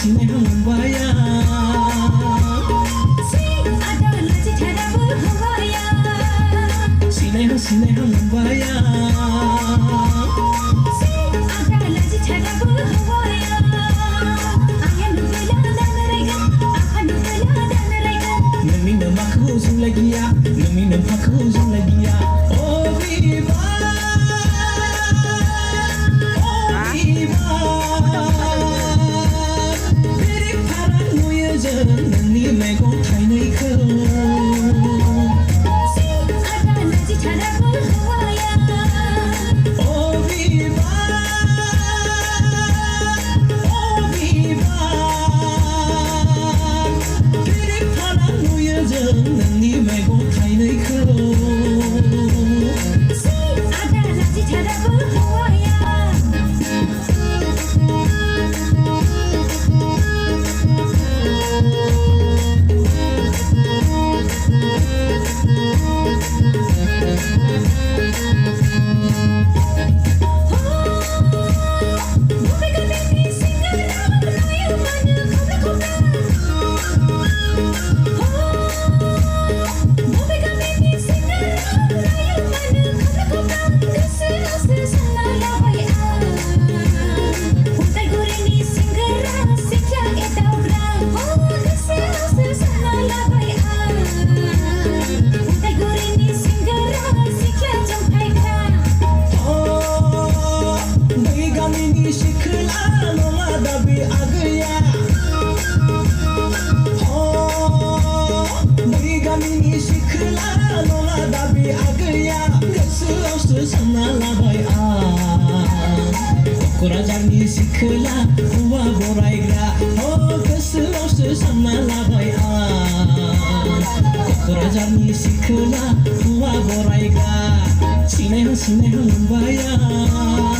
सिनायहां मोनबाया सिनायहां मोनबाया नोंनि नोमाखौ जोंलायगिया नोंनि नोमफाखौ जोंलायगिया नोंनि मैगं थाइनैखौ नोंनि मैगं थाइनैखौ क'क्राझारनि सिखोला हौवा बरायग्रा गोसोआवसो सानना लाबाय आं क'क्राझारनि सिखोला हौवा बरायग्रा सिनायहां मोनबाय आं